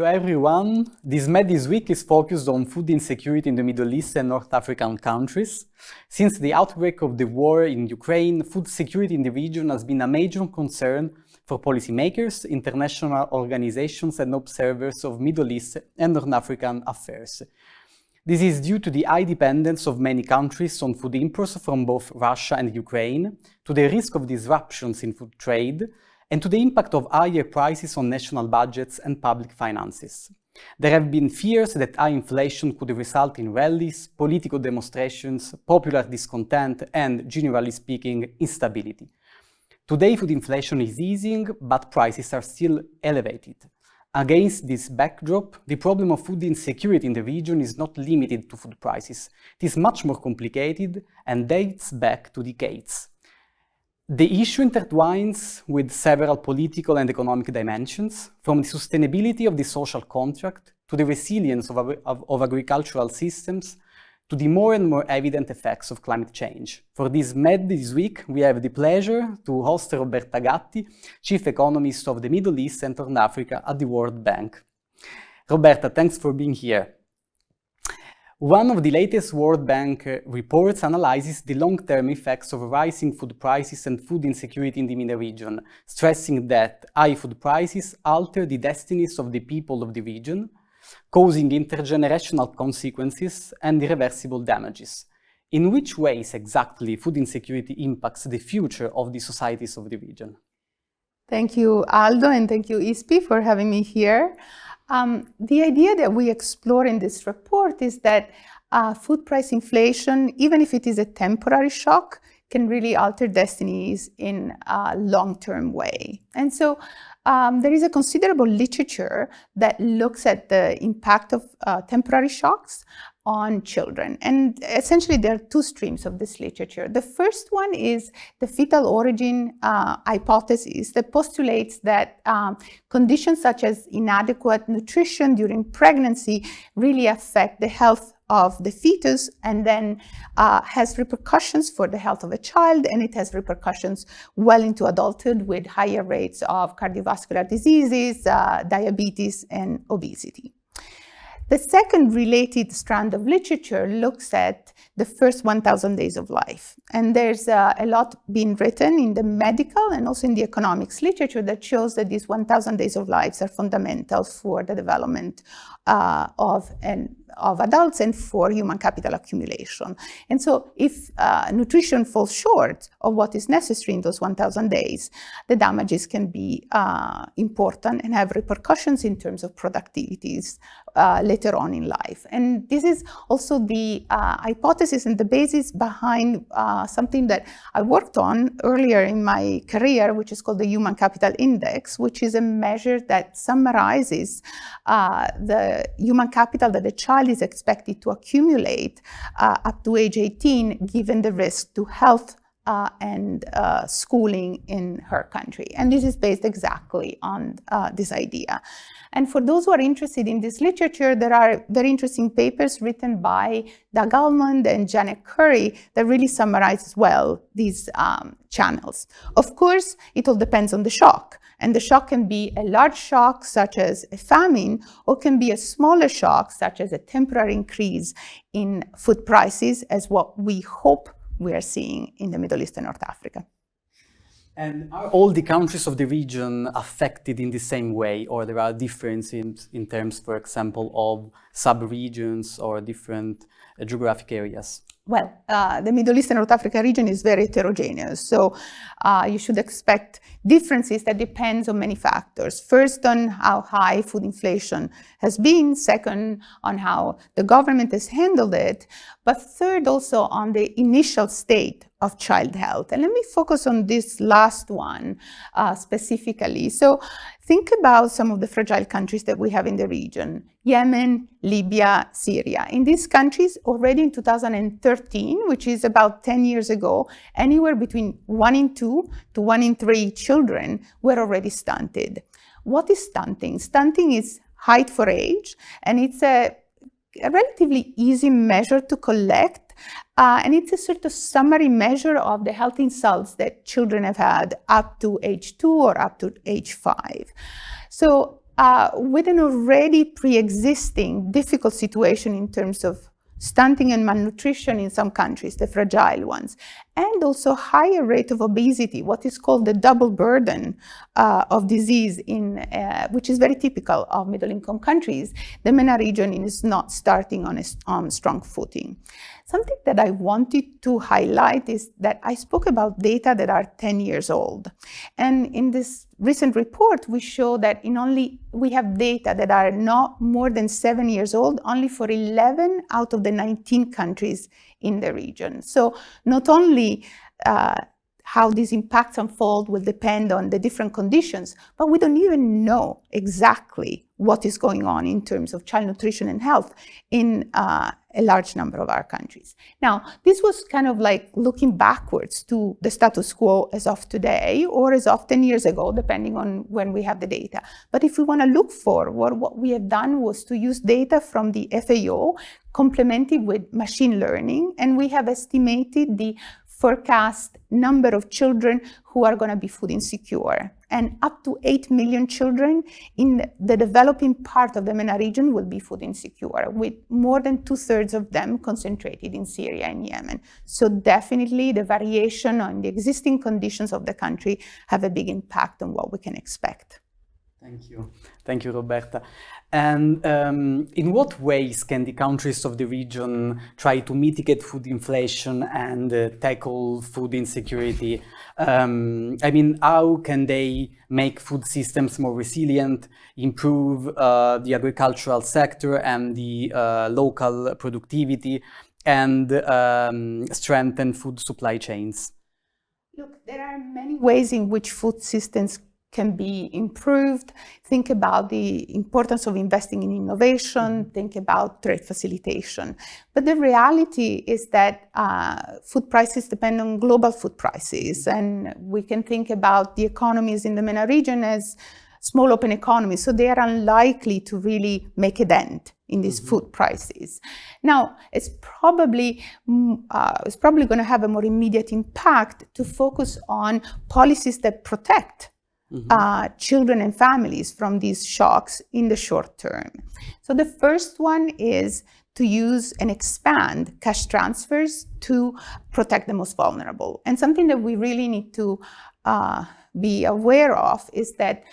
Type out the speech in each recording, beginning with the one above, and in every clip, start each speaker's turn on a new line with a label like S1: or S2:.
S1: Hello everyone. This Med this week is focused on food insecurity in the Middle East and North African countries. Since the outbreak of the war in Ukraine, food security in the region has been a major concern for policymakers, international organizations and observers of Middle East and North African affairs. This is due to the high dependence of many countries on food imports from both Russia and Ukraine, to the risk of disruptions in food trade, and to the impact of higher prices on national budgets and public finances. There have been fears that high inflation could result in rallies, political demonstrations, popular discontent, and, generally speaking, instability. Today, food inflation is easing, but prices are still elevated. Against this backdrop, the problem of food insecurity in the region is not limited to food prices. It is much more complicated and dates back to decades. The issue intertwines with several political and economic dimensions, from the sustainability of the social contract to the resilience of agricultural systems to the more and more evident effects of climate change. For this Med this week, we have the pleasure to host Roberta Gatti, Chief Economist of the Middle East and North Africa at the World Bank. Roberta, thanks for being here. One of the latest World Bank reports analyzes the long-term effects of rising food prices and food insecurity in the MENA region, stressing that high food prices alter the destinies of the people of the region, causing intergenerational consequences and irreversible damages. In which ways exactly food insecurity impacts the future of the societies of the region?
S2: Thank you, Aldo, and thank you, ISPI, for having me here. The idea that we explore in this report is that food price inflation, even if it is a temporary shock, can really alter destinies in a long-term way. And so there is a considerable literature that looks at the impact of temporary shocks on children. And essentially, there are two streams of this literature. The first one is the fetal origin hypothesis that postulates that conditions such as inadequate nutrition during pregnancy really affect the health of the fetus, and then has repercussions for the health of a child, and it has repercussions well into adulthood with higher rates of cardiovascular diseases, diabetes, and obesity. The second related strand of literature looks at the first 1,000 days of life. And there's a lot being written in the medical and also in the economics literature that shows that these 1,000 days of life are fundamental for the development of adults and for human capital accumulation. And so if nutrition falls short of what is necessary in those 1,000 days, the damages can be important and have repercussions in terms of productivities later on in life. And this is also the hypothesis and the basis behind something that I worked on earlier in my career, which is called the Human Capital Index, which is a measure that summarizes the human capital that a child is expected to accumulate up to age 18, given the risk to health and schooling in her country. And this is based exactly on this idea. And for those who are interested in this literature, there are very interesting papers written by Doug Almond and Janet Curry that really summarize well these channels. Of course, it all depends on the shock. And the shock can be a large shock, such as a famine, or can be a smaller shock, such as a temporary increase in food prices, as what we hope we are seeing in the Middle East and North Africa.
S1: And are all the countries of the region affected in the same way, or there are differences in terms, for example, of sub-regions or different geographic areas?
S2: Well, the Middle East and North Africa region is very heterogeneous, so you should expect differences that depends on many factors. First, on how high food inflation has been. Second, on how the government has handled it. But third, also on the initial state of child health. And let me focus on this last one specifically. So think about some of the fragile countries that we have in the region: Yemen, Libya, Syria. In these countries, already in 2013, which is about 10 years ago, anywhere between 1 in 2 to 1 in 3 children were already stunted. What is stunting? Stunting is height for age, and it's a relatively easy measure to collect, and it's a sort of summary measure of the health insults that children have had up to age 2 or up to age 5. So with an already pre-existing difficult situation in terms of stunting and malnutrition in some countries, the fragile ones, and also higher rate of obesity, what is called the double burden of disease, which is very typical of middle-income countries. The MENA region is not starting on a strong footing. Something that I wanted to highlight is that I spoke about data that are 10 years old. And in this recent report, we show that we have data that are not more than 7 years old, only for 11 out of the 19 countries in the region. So not only how these impacts unfold will depend on the different conditions, but we don't even know exactly what is going on in terms of child nutrition and health in a large number of our countries. Now, this was kind of like looking backwards to the status quo as of today or as of 10 years ago, depending on when we have the data. But if we want to look forward, what we have done was to use data from the FAO, complemented with machine learning, and we have estimated the forecast number of children who are going to be food insecure. And up to 8 million children in the developing part of the MENA region will be food insecure, with more than 2/3 of them concentrated in Syria and Yemen. So definitely the variation on the existing conditions of the country have a big impact on what we can expect.
S1: Thank you. Thank you, Roberta. And in what ways can the countries of the region try to mitigate food inflation and tackle food insecurity? I mean, how can they make food systems more resilient, improve the agricultural sector and the local productivity, and strengthen food supply chains?
S2: Look, there are many ways in which food systems can be improved. Think about the importance of investing in innovation, think about trade facilitation. But the reality is that food prices depend on global food prices, and we can think about the economies in the MENA region as small open economies, so they are unlikely to really make a dent in these food prices. Now, it's probably going to have a more immediate impact to focus on policies that protect children and families from these shocks in the short term. So the first one is to use and expand cash transfers to protect the most vulnerable. And something that we really need to be aware of is that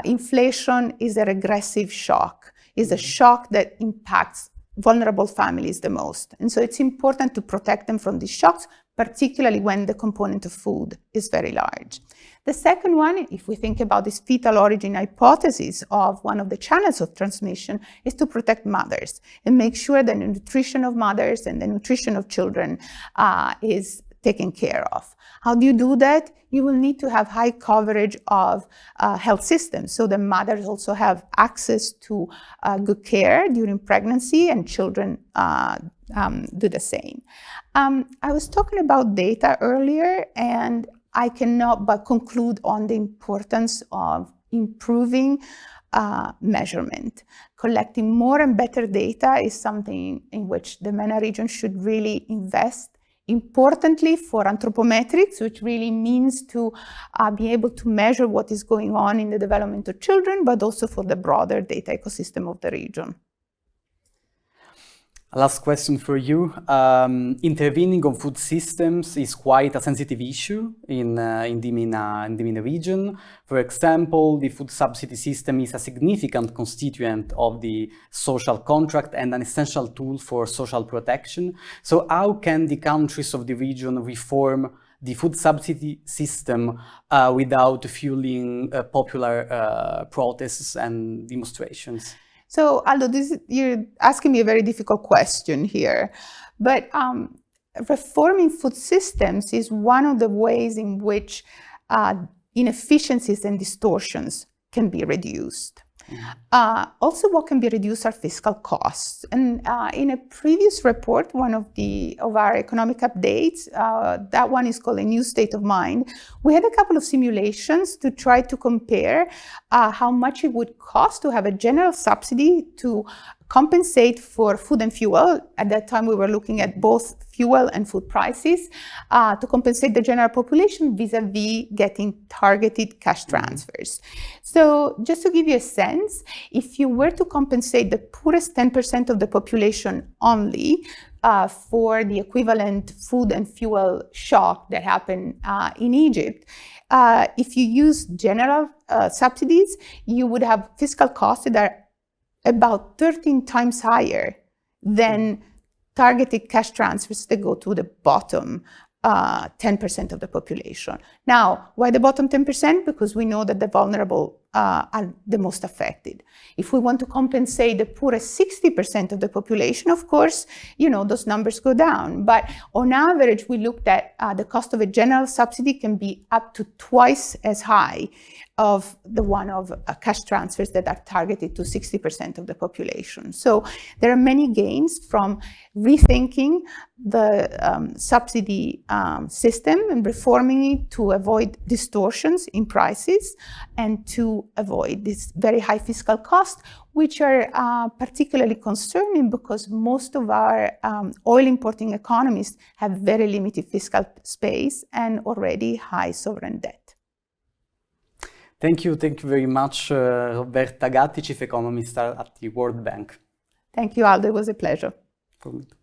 S2: inflation is a regressive shock, is a shock that impacts vulnerable families the most. And so it's important to protect them from these shocks, particularly when the component of food is very large. The second one, if we think about this fetal origin hypothesis of one of the channels of transmission, is to protect mothers and make sure that the nutrition of mothers and the nutrition of children is taken care of. How do you do that? You will need to have high coverage of health systems so the mothers also have access to good care during pregnancy, and children do the same. I was talking about data earlier, and I cannot but conclude on the importance of improving measurement. Collecting more and better data is something in which the MENA region should really invest. Importantly, for anthropometrics, which really means to be able to measure what is going on in the development of children, but also for the broader data ecosystem of the region.
S1: Last question for you. Intervening on food systems is quite a sensitive issue in the MENA region. For example, the food subsidy system is a significant constituent of the social contract and an essential tool for social protection. So how can the countries of the region reform the food subsidy system without fueling popular protests and demonstrations?
S2: So, Aldo, you're asking me a very difficult question here, but reforming food systems is one of the ways in which inefficiencies and distortions can be reduced. Also, what can be reduced are fiscal costs. And in a previous report, one of our economic updates, that one is called A New State of Mind, we had a couple of simulations to try to compare how much it would cost to have a general subsidy to compensate for food and fuel. At that time, we were looking at both fuel and food prices to compensate the general population vis-a-vis getting targeted cash transfers. So just to give you a sense, if you were to compensate the poorest 10% of the population only for the equivalent food and fuel shock that happened in Egypt, if you use general subsidies, you would have fiscal costs that are about 13 times higher than targeted cash transfers that go to the bottom 10% of the population. Now, why the bottom 10%? Because we know that the vulnerable are the most affected. If we want to compensate the poorest 60% of the population, of course, those numbers go down. But on average, we looked at the cost of a general subsidy can be up to twice as high of the one of cash transfers that are targeted to 60% of the population. So there are many gains from rethinking the subsidy system and reforming it to avoid distortions in prices and to avoid this very high fiscal cost, which are particularly concerning because most of our oil importing economies have very limited fiscal space and already high sovereign debt.
S1: Thank you very much, Roberta Gatti, Chief Economist at the World Bank.
S2: Thank you, Aldo. It was a pleasure.
S1: For me too.